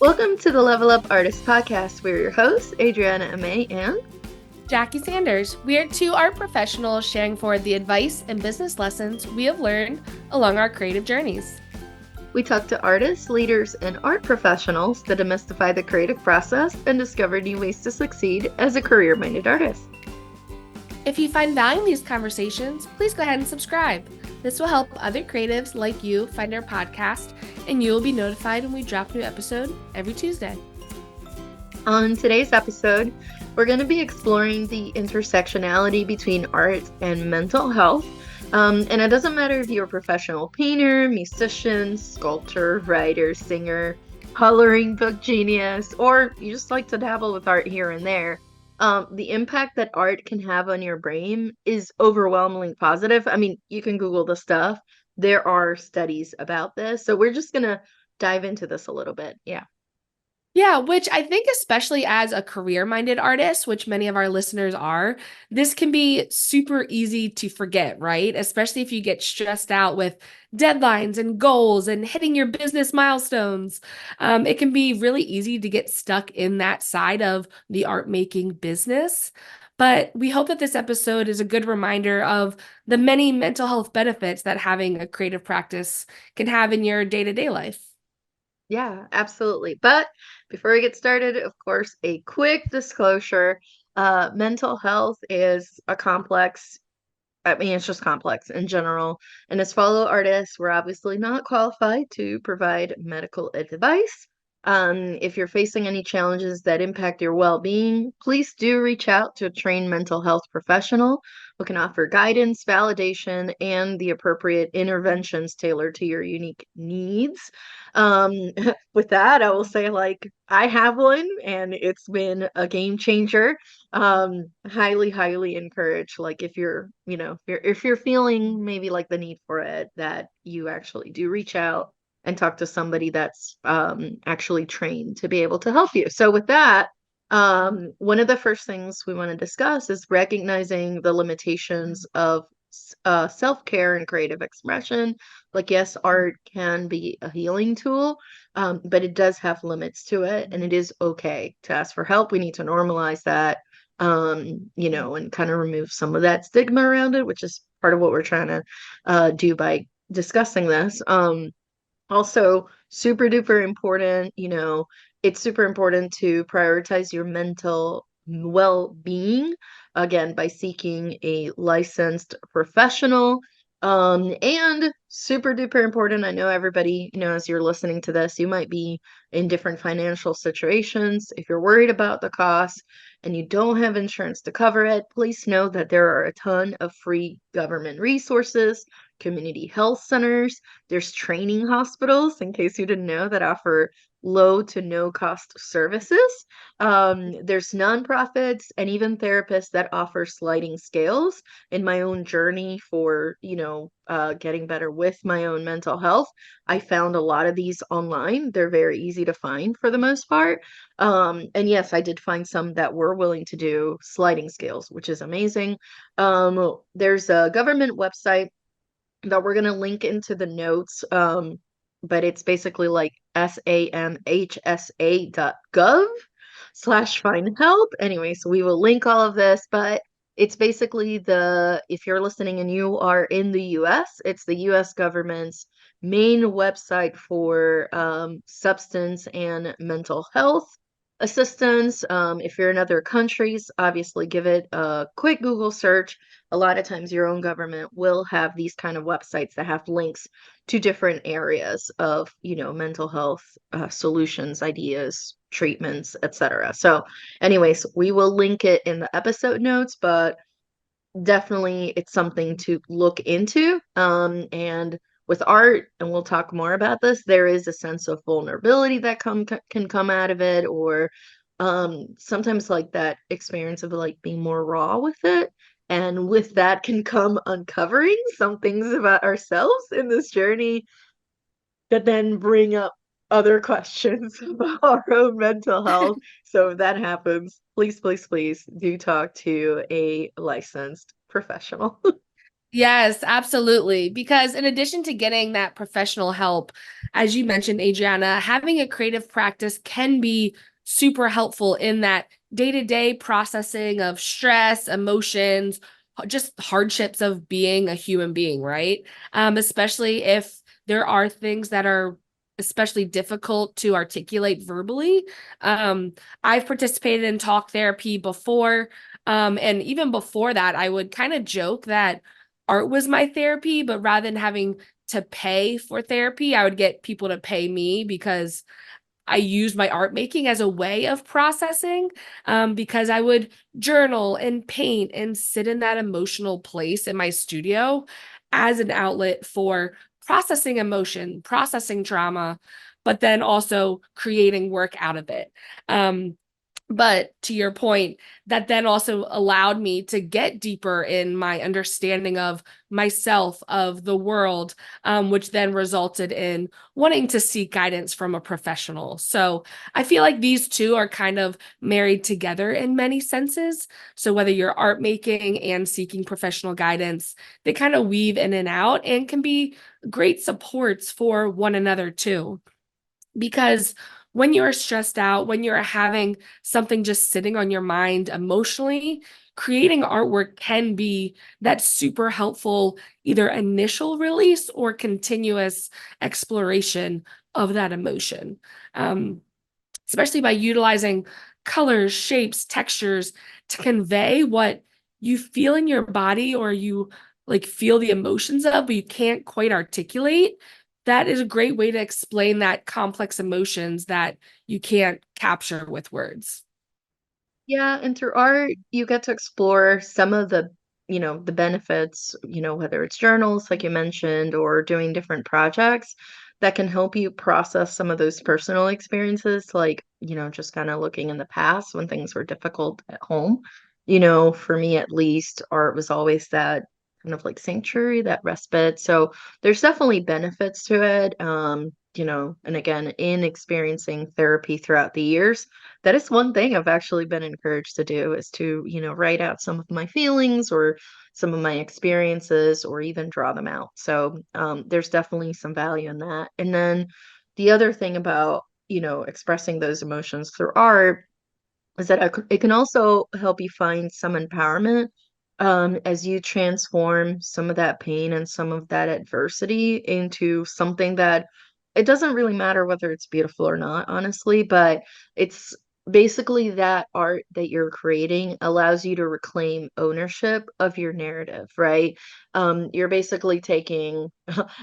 Welcome to the Level Up Artist Podcast. We're your hosts, Adriana Amay and Jackie Sanders. We are two art professionals sharing forward the advice and business lessons we have learned along our creative journeys. we talk to artists, leaders, and art professionals to demystify the creative process and discover new ways to succeed as a career-minded artist. If you find value in these conversations, please go ahead and subscribe. This will help other creatives like you find our podcast, and you will be notified when we drop a new episode every Tuesday. On today's episode, we're going to be exploring the intersectionality between art and mental health. And it doesn't matter if you're a professional painter, musician, sculptor, writer, singer, coloring book genius, or you just like to dabble with art here and there. The impact that art can have on your brain is overwhelmingly positive. I mean, you can Google the stuff. There are studies about this. So we're just going to dive into this a little bit. Yeah. Yeah, which I think, especially as a career-minded artist, which many of our listeners are, this can be super easy to forget, right? Especially if you get stressed out with deadlines and goals and hitting your business milestones. It can be really easy to get stuck in that side of the art making business. But we hope that this episode is a good reminder of the many mental health benefits that having a creative practice can have in your day-to-day life. Yeah, absolutely. But before we get started, of course, a quick disclosure. Mental health is a complex, I mean, it's just complex in general. And as fellow artists, we're obviously not qualified to provide medical advice. If you're facing any challenges that impact your well-being, please do reach out to a trained mental health professional who can offer guidance, validation, and the appropriate interventions tailored to your unique needs. With that, I will say, like, I have one, and it's been a game changer. Highly encourage, like, if you're, if you're feeling maybe like the need for it, that you actually do reach out and talk to somebody that's actually trained to be able to help you. So with that, one of the first things we want to discuss is recognizing the limitations of self-care and creative expression. Like, yes, art can be a healing tool, but it does have limits to it, and it is okay to ask for help. We need to normalize that, and kind of remove some of that stigma around it, which is part of what we're trying to do by discussing this. Also, super duper important, it's super important to prioritize your mental well-being, again, by seeking a licensed professional. And super duper important, I know everybody, as you're listening to this, you might be in different financial situations. If you're worried about the cost and you don't have insurance to cover it, please know that there are a ton of free government resources, community health centers, there's training hospitals, in case you didn't know, that offer low to no cost services. There's nonprofits and even therapists that offer sliding scales. In my own journey for, getting better with my own mental health, I found a lot of these online. They're very easy to find for the most part. And yes, I did find some that were willing to do sliding scales, which is amazing. There's a government website that we're going to link into the notes. But it's basically like samhsa.gov/find help. Anyway, so we will link all of this, but it's basically if you're listening and you are in the US, it's the US government's main website for substance and mental health assistance. If you're in other countries, obviously give it a quick Google search. A lot of times your own government will have these kind of websites that have links to different areas of, mental health solutions, ideas, treatments, etc. So anyways, we will link it in the episode notes, but definitely it's something to look into. And with art, and we'll talk more about this, there is a sense of vulnerability that can come out of it, or sometimes like that experience of like being more raw with it. And with that can come uncovering some things about ourselves in this journey that then bring up other questions about our own mental health. So if that happens, please do talk to a licensed professional. Yes, absolutely. Because in addition to getting that professional help, as you mentioned, Adriana, having a creative practice can be super helpful in that day-to-day processing of stress, emotions, just hardships of being a human being, right? Especially if there are things that are especially difficult to articulate verbally. I've participated in talk therapy before. And even before that, I would kind of joke that art was my therapy, but rather than having to pay for therapy, I would get people to pay me because I used my art making as a way of processing, because I would journal and paint and sit in that emotional place in my studio as an outlet for processing emotion, processing trauma, but then also creating work out of it. But to your point, that then also allowed me to get deeper in my understanding of myself, of the world, which then resulted in wanting to seek guidance from a professional. So I feel like these two are kind of married together in many senses. So whether you're art making and seeking professional guidance, they kind of weave in and out and can be great supports for one another too. Because when you're stressed out, when you're having something just sitting on your mind emotionally, creating artwork can be that super helpful either initial release or continuous exploration of that emotion. Um, Especially by utilizing colors, shapes, textures to convey what you feel in your body or you like feel the emotions of, but you can't quite articulate. That is a great way to explain that complex emotions that you can't capture with words. Yeah, and through art, you get to explore some of the, the benefits, whether it's journals, like you mentioned, or doing different projects that can help you process some of those personal experiences, like, just kind of looking in the past when things were difficult at home. For me at least, art was always that kind of like sanctuary, that respite. So there's definitely benefits to it. And again, in experiencing therapy throughout the years, that is one thing I've actually been encouraged to do is to, write out some of my feelings or some of my experiences or even draw them out. So there's definitely some value in that. And then the other thing about, expressing those emotions through art is that it can also help you find some empowerment as you transform some of that pain and some of that adversity into something that it doesn't really matter whether it's beautiful or not, honestly, but it's basically that art that you're creating allows you to reclaim ownership of your narrative, right? You're basically taking,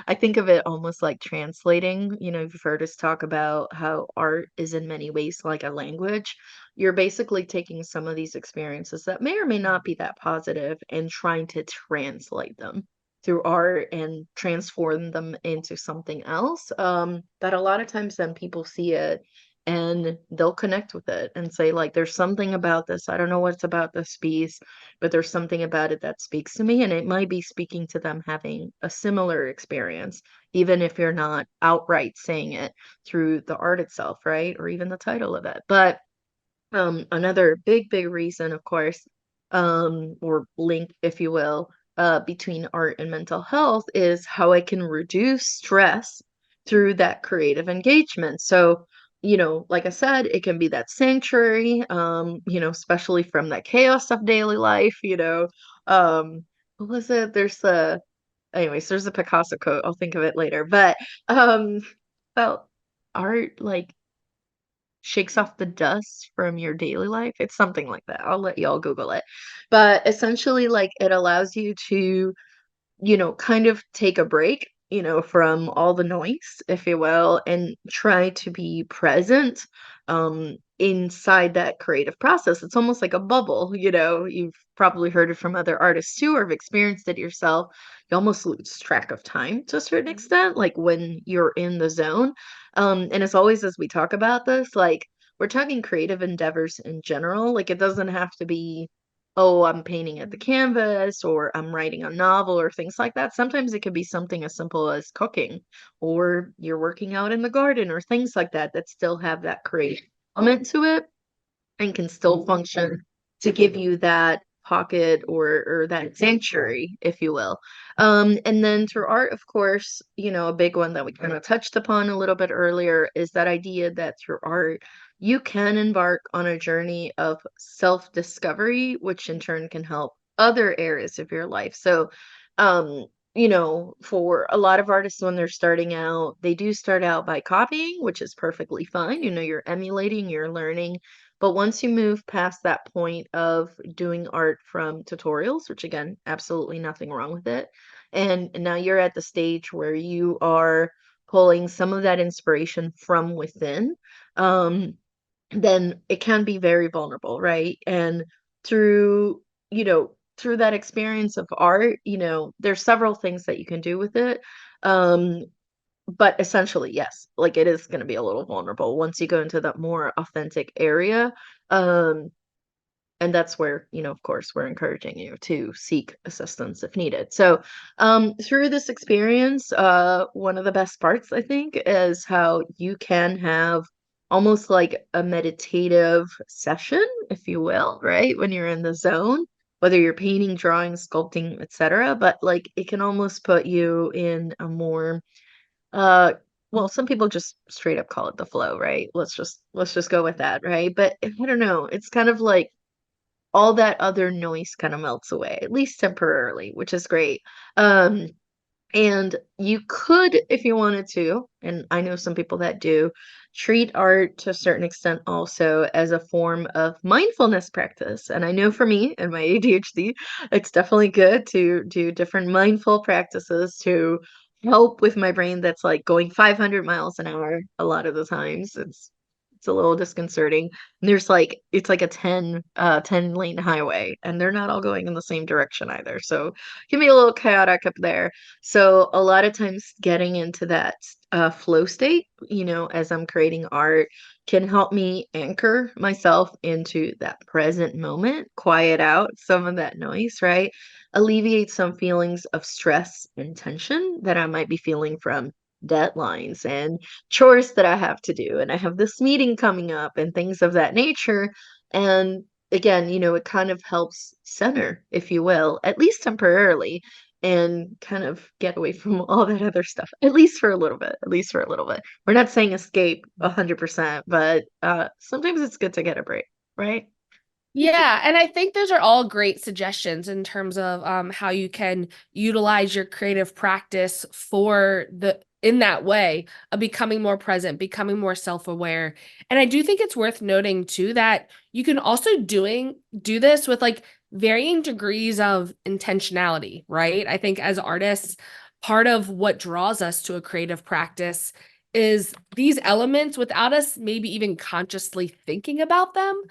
I think of it almost like translating. You've heard us talk about how art is in many ways like a language. You're basically taking some of these experiences that may or may not be that positive and trying to translate them through art and transform them into something else. That a lot of times then people see it and they'll connect with it and say, like, there's something about this. I don't know what's about this piece, but there's something about it that speaks to me. And it might be speaking to them having a similar experience, even if you're not outright saying it through the art itself, right? Or even the title of it. But another big reason, of course, or link, if you will, between art and mental health is how it can reduce stress through that creative engagement. So, like I said, it can be that sanctuary, especially from that chaos of daily life, what was it? Anyways, there's a Picasso quote. I'll think of it later. But, about art, like, shakes off the dust from your daily life. It's something like that. I'll let y'all Google it. But essentially, like, it allows you to, kind of take a break, from all the noise, if you will, and try to be present inside that creative process. It's almost like a bubble, You've probably heard it from other artists too, or have experienced it yourself. You almost lose track of time to a certain extent, like when you're in the zone. And as always, as we talk about this, like we're talking creative endeavors in general. Like it doesn't have to be, oh, I'm painting at the canvas or I'm writing a novel or things like that. Sometimes it could be something as simple as cooking or you're working out in the garden or things like that that still have that creative element to it and can still function to give you that pocket or that sanctuary, if you will. And then through art, of course, a big one that we kind of touched upon a little bit earlier is that idea that through art, you can embark on a journey of self-discovery, which in turn can help other areas of your life. So, um, for a lot of artists when they're starting out, they do start out by copying, which is perfectly fine. You're emulating, you're learning. But once you move past that point of doing art from tutorials, which again, absolutely nothing wrong with it, and now you're at the stage where you are pulling some of that inspiration from within, um, then it can be very vulnerable, right? And through, through that experience of art, there's several things that you can do with it. Um, but essentially, yes, like it is going to be a little vulnerable once you go into that more authentic area. Um, and that's where, of course, we're encouraging you to seek assistance if needed. So, through this experience, one of the best parts, I think, is how you can have almost like a meditative session, if you will, right? When you're in the zone, whether you're painting, drawing, sculpting, etc. But like it can almost put you in a more uh, well, some people just straight up call it the flow, right? Let's just go with that, right? But I don't know, it's kind of like all that other noise kind of melts away, at least temporarily, which is great. Um, and you could, if you wanted to, and I know some people that do, treat art to a certain extent also as a form of mindfulness practice. And I know for me and my ADHD, it's definitely good to do different mindful practices to help with my brain that's like going 500 miles an hour a lot of the times. It's a little disconcerting. And there's like it's like a 10 lane highway and they're not all going in the same direction either. So it can be a little chaotic up there. So a lot of times getting into that flow state, as I'm creating art, can help me anchor myself into that present moment, quiet out some of that noise, right? Alleviate some feelings of stress and tension that I might be feeling from deadlines and chores that I have to do. And I have this meeting coming up and things of that nature. And again, it kind of helps center, if you will, at least temporarily and kind of get away from all that other stuff, at least for a little bit, at least for a little bit. We're not saying escape 100%, but sometimes it's good to get a break, right? Yeah, and I think those are all great suggestions in terms of how you can utilize your creative practice for the in that way of becoming more present, becoming more self-aware. And I do think it's worth noting too that you can also do this with like varying degrees of intentionality, right? I think as artists, part of what draws us to a creative practice is these elements without us maybe even consciously thinking about them.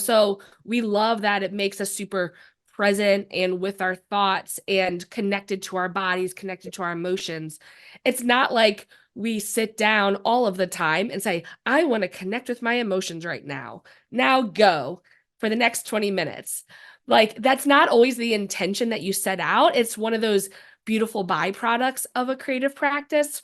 So we love that it makes us super present and with our thoughts and connected to our bodies, connected to our emotions. It's not like we sit down all of the time and say, I want to connect with my emotions right now. Now go for the next 20 minutes. Like that's not always the intention that you set out. It's one of those beautiful byproducts of a creative practice.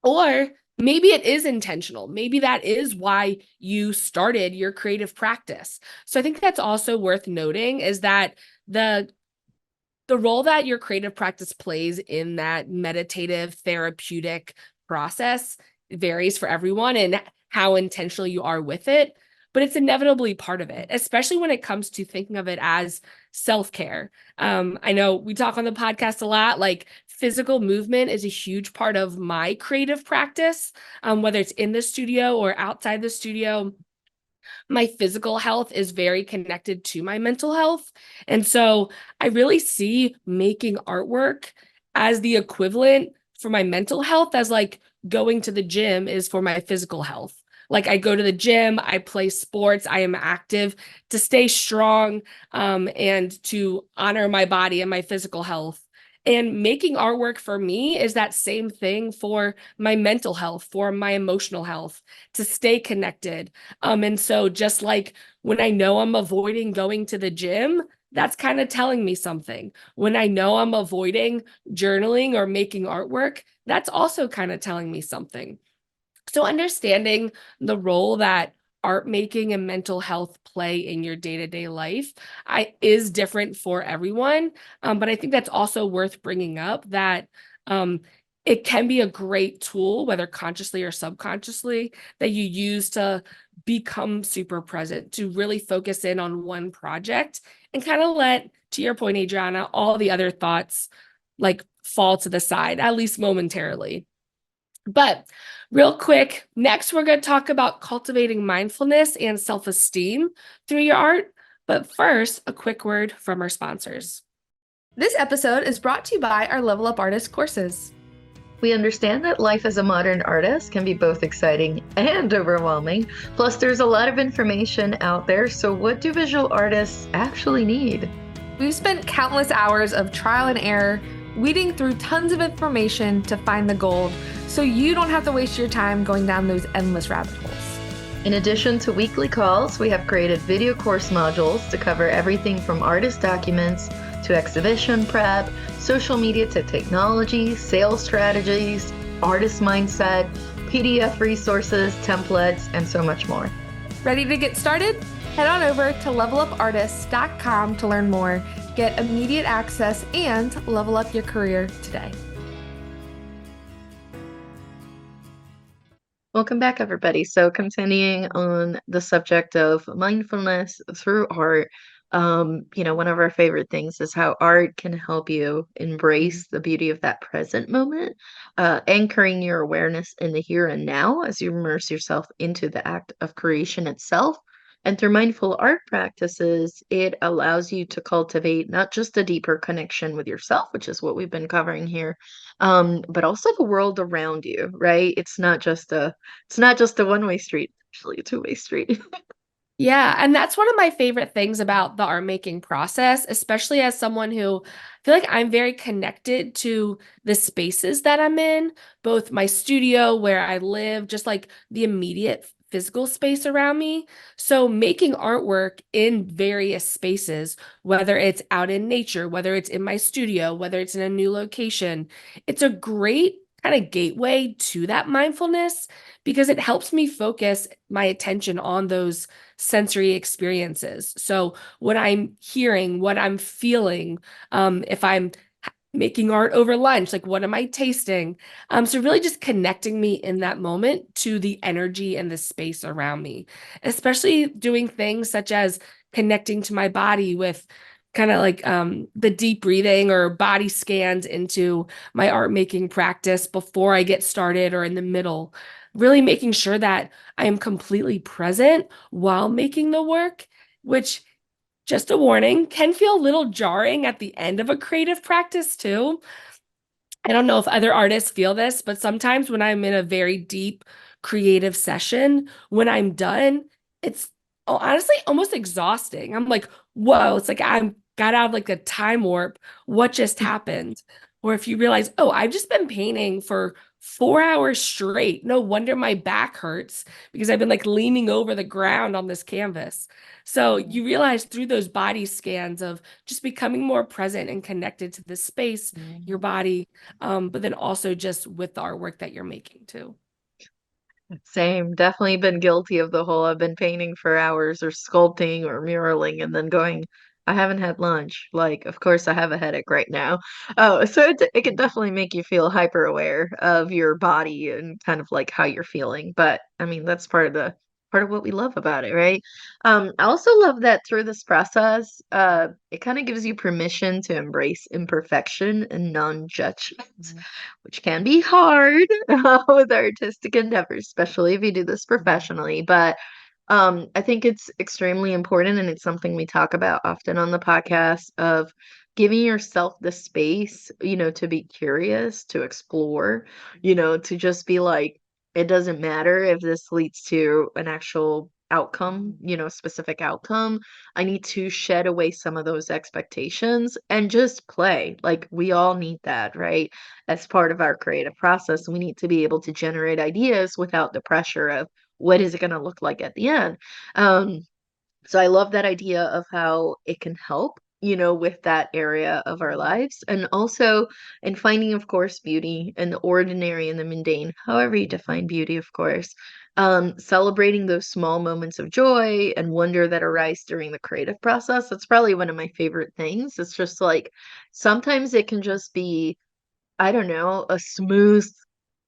Or maybe it is intentional. Maybe that is why you started your creative practice. So I think that's also worth noting is that the the role that your creative practice plays in that meditative therapeutic process varies for everyone and how intentional you are with it, but it's inevitably part of it, especially when it comes to thinking of it as self-care. I know we talk on the podcast a lot, like physical movement is a huge part of my creative practice, whether it's in the studio or outside the studio. My physical health is very connected to my mental health. And so I really see making artwork as the equivalent for my mental health as like going to the gym is for my physical health. Like I go to the gym, I play sports, I am active to stay strong and to honor my body and my physical health. And making artwork for me is that same thing for my mental health, for my emotional health, to stay connected. And so just like when I know I'm avoiding going to the gym, that's kind of telling me something. When I know I'm avoiding journaling or making artwork, that's also kind of telling me something. So understanding the role that art making and mental health play in your day-to-day life is different for everyone. But I think that's also worth bringing up that um, it can be a great tool, whether consciously or subconsciously, that you use to become super present, to really focus in on one project and kind of let, to your point, Adriana, all the other thoughts like fall to the side, at least momentarily. But real quick, next we're going to talk about cultivating mindfulness and self-esteem through your art. But first, a quick word from our sponsors. This episode is brought to you by our Level Up Artist courses. We understand that life as a modern artist can be both exciting and overwhelming. Plus, there's a lot of information out there. So, what do visual artists actually need? We've spent countless hours of trial and error, weeding through tons of information to find the gold, so you don't have to waste your time going down those endless rabbit holes. In addition to weekly calls, we have created video course modules to cover everything from artist documents to exhibition prep, social media to technology, sales strategies, artist mindset, PDF resources, templates, and so much more. Ready to get started? Head on over to levelupartists.com to learn more, get immediate access, and level up your career today. Welcome back, everybody. So, continuing on the subject of mindfulness through art, one of our favorite things is how art can help you embrace the beauty of that present moment, anchoring your awareness in the here and now as you immerse yourself into the act of creation itself. And through mindful art practices, it allows you to cultivate not just a deeper connection with yourself, which is what we've been covering here, but also the world around you, right? It's not just a one-way street, it's actually a two-way street. Yeah, and that's one of my favorite things about the art making process, especially as someone who I feel like I'm very connected to the spaces that I'm in, both my studio, where I live, just like the immediate physical space around me. So making artwork in various spaces, whether it's out in nature, whether it's in my studio, whether it's in a new location, it's a great kind of gateway to that mindfulness because it helps me focus my attention on those sensory experiences. So what I'm hearing, what I'm feeling, if I'm making art over lunch, like what am I tasting? So really just connecting me in that moment to the energy and the space around me, especially doing things such as connecting to my body with kind of like the deep breathing or body scans into my art making practice before I get started or in the middle, really making sure that I am completely present while making the work, which, just a warning, can feel a little jarring at the end of a creative practice too. I don't know if other artists feel this, but sometimes when I'm in a very deep creative session, when I'm done, it's honestly almost exhausting. I'm like, whoa, it's like I'm got out of like a time warp. What just happened? Or if you realize, oh, I've just been painting for 4 hours straight. No wonder my back hurts because I've been like leaning over the ground on this canvas. So you realize through those body scans of just becoming more present and connected to the space, your body, but then also just with the artwork that you're making too. Same, definitely been guilty of the whole I've been painting for hours or sculpting or muraling and then going, I haven't had lunch. Like, of course I have a headache right now. Oh, so it can definitely make you feel hyper aware of your body and kind of like how you're feeling. But I mean, that's part of what we love about it, right? I also love that through this process, it kind of gives you permission to embrace imperfection and non-judgment, which can be hard with artistic endeavors, especially if you do this professionally. But I think it's extremely important, and it's something we talk about often on the podcast of giving yourself the space, to be curious, to explore, to just be like, it doesn't matter if this leads to an actual outcome, specific outcome. I need to shed away some of those expectations and just play. Like we all need that, right? As part of our creative process, we need to be able to generate ideas without the pressure of what is it going to look like at the end. Um, so I love that idea of how it can help, with that area of our lives. And also in finding, of course, beauty in the ordinary and the mundane, however you define beauty, of course. celebrating those small moments of joy and wonder that arise during the creative process. That's probably one of my favorite things. It's just like sometimes it can just be, I don't know, a smooth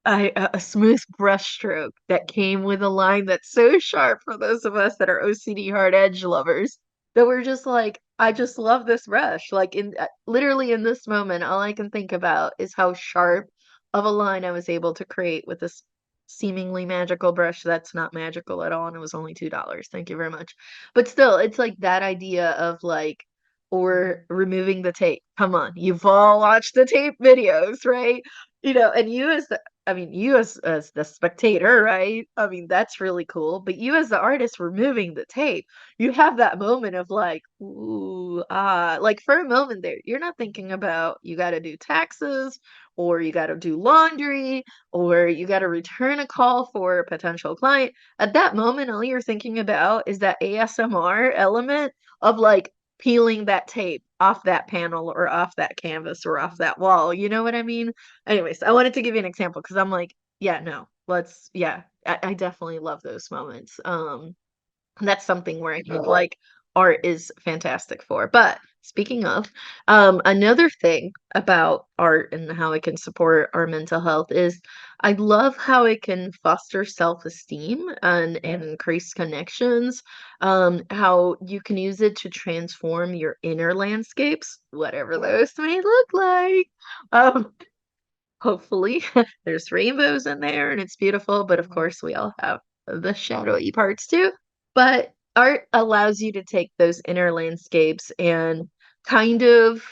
brushstroke that came with a line that's so sharp for those of us that are OCD hard edge lovers that we're just like, I just love this brush. Like in literally in this moment, all I can think about is how sharp of a line I was able to create with this seemingly magical brush that's not magical at all, and it was only $2. Thank you very much. But still, it's like that idea of like or removing the tape. Come on, you've all watched the tape videos, right? And you as the I mean, you as the spectator, right? I mean, that's really cool. But you as the artist removing the tape, you have that moment of like, ooh, ah, like for a moment there, you're not thinking about you got to do taxes or you got to do laundry or you got to return a call for a potential client. At that moment, all you're thinking about is that ASMR element of like peeling that tape off that panel or off that canvas or off that wall. You know what I mean? Anyways, I wanted to give you an example because I'm like, yeah, no, yeah, I definitely love those moments. That's something where I think like art is fantastic for. But speaking of, another thing about art and how it can support our mental health is I love how it can foster self-esteem and increase connections. How you can use it to transform your inner landscapes, whatever those may look like. Um, Hopefully, there's rainbows in there and it's beautiful, but of course, we all have the shadowy parts too. But art allows you to take those inner landscapes and kind of,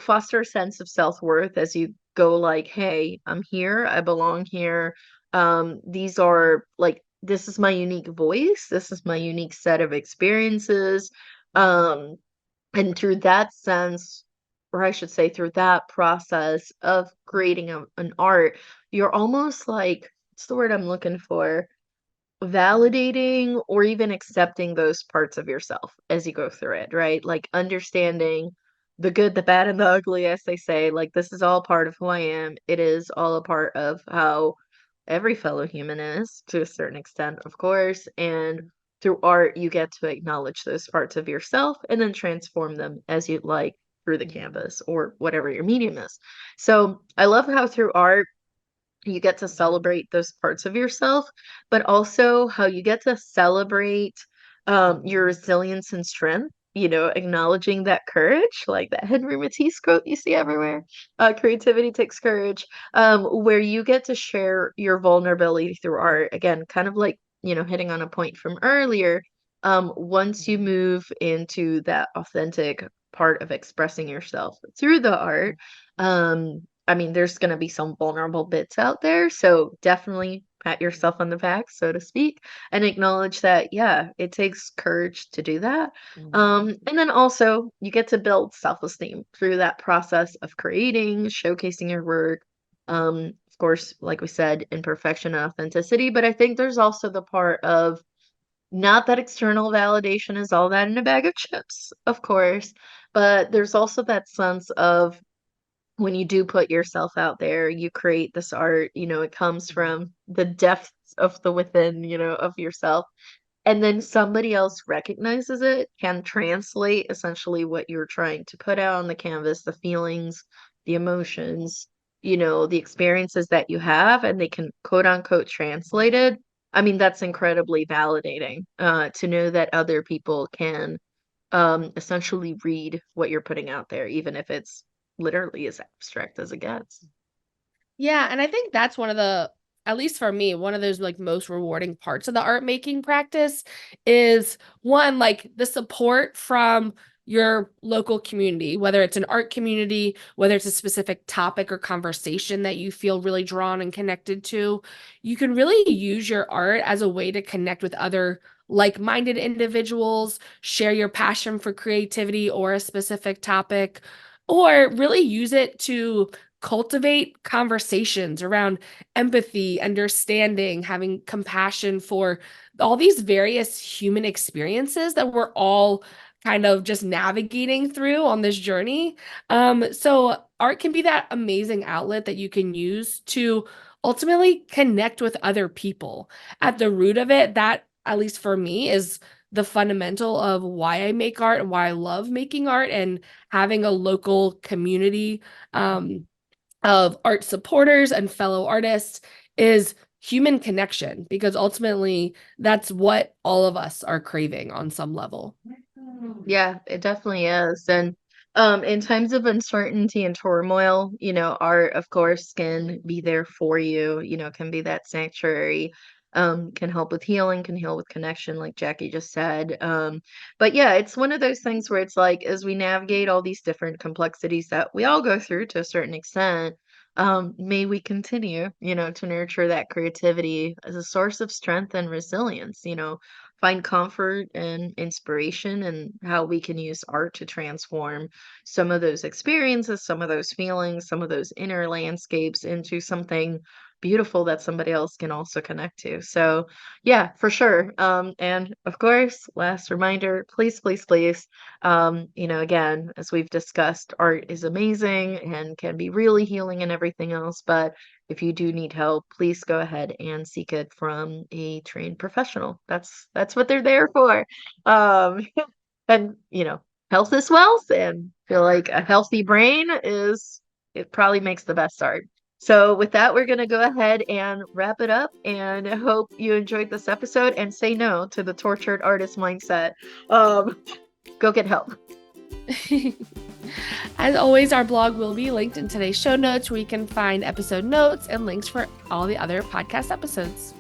foster a sense of self-worth as you go like, hey, I'm here, I belong here. These are like, this is my unique voice, this is my unique set of experiences. Um, and through that sense, or I should say, through that process of creating an art, you're almost like, what's the word I'm looking for? Validating or even accepting those parts of yourself as you go through it, right? Like understanding the good, the bad, and the ugly, as they say. Like, this is all part of who I am. It is all a part of how every fellow human is to a certain extent, of course. And through art, you get to acknowledge those parts of yourself and then transform them as you'd like through the canvas or whatever your medium is. So I love how through art, you get to celebrate those parts of yourself, but also how you get to celebrate your resilience and strength, acknowledging that courage, like that Henry Matisse quote you see everywhere. Creativity takes courage, where you get to share your vulnerability through art. Again, kind of like, hitting on a point from earlier. Once you move into that authentic part of expressing yourself through the art, I mean, there's going to be some vulnerable bits out there, so definitely pat yourself on the back, so to speak, and acknowledge that, yeah, it takes courage to do that. And then also, you get to build self-esteem through that process of creating, showcasing your work. Of course, like we said, imperfection and authenticity, but I think there's also the part of not that external validation is all that in a bag of chips, of course, but there's also that sense of when you do put yourself out there, you create this art, it comes from the depths of the within, of yourself. And then somebody else recognizes it, can translate essentially what you're trying to put out on the canvas, the feelings, the emotions, the experiences that you have, and they can quote unquote translate it. I mean, that's incredibly validating, to know that other people can essentially read what you're putting out there, even if it's literally as abstract as it gets. Yeah, and I think that's one of the, at least for me, one of those like most rewarding parts of the art making practice is one, like the support from your local community, whether it's an art community, whether it's a specific topic or conversation that you feel really drawn and connected to. You can really use your art as a way to connect with other like-minded individuals, share your passion for creativity or a specific topic, or really use it to cultivate conversations around empathy, understanding, having compassion for all these various human experiences that we're all kind of just navigating through on this journey. So art can be that amazing outlet that you can use to ultimately connect with other people. At the root of it, that, at least for me, is the fundamental of why I make art and why I love making art, and having a local community of art supporters and fellow artists is human connection, because ultimately that's what all of us are craving on some level. Yeah, it definitely is. And in times of uncertainty and turmoil, art, of course, can be there for you, can be that sanctuary, can help with healing, can heal with connection, like Jackie just said. But yeah, it's one of those things where it's like, as we navigate all these different complexities that we all go through to a certain extent, may we continue, to nurture that creativity as a source of strength and resilience, find comfort and inspiration and how we can use art to transform some of those experiences, some of those feelings, some of those inner landscapes into something beautiful that somebody else can also connect to. So, yeah, for sure. And of course, last reminder, please, please, please, again, as we've discussed, art is amazing and can be really healing and everything else. But if you do need help, please go ahead and seek it from a trained professional. That's what they're there for. Um, and health is wealth, and feel like a healthy brain it probably makes the best art. So with that, we're gonna go ahead and wrap it up, and I hope you enjoyed this episode and say no to the tortured artist mindset. Go get help. As always, our blog will be linked in today's show notes, where you can find episode notes and links for all the other podcast episodes.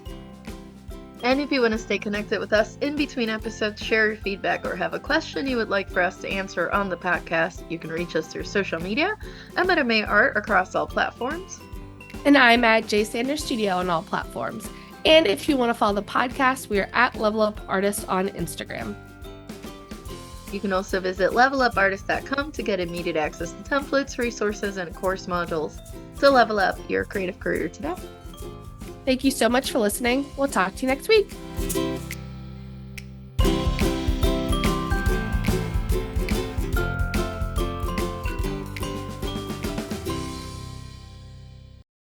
And if you want to stay connected with us in between episodes, share your feedback, or have a question you would like for us to answer on the podcast, you can reach us through social media. I'm at May Art across all platforms. And I'm at J Sanders Studio on all platforms. And if you want to follow the podcast, we are at Level Up Artist on Instagram. You can also visit levelupartist.com to get immediate access to templates, resources, and course modules to level up your creative career today. Thank you so much for listening. We'll talk to you next week.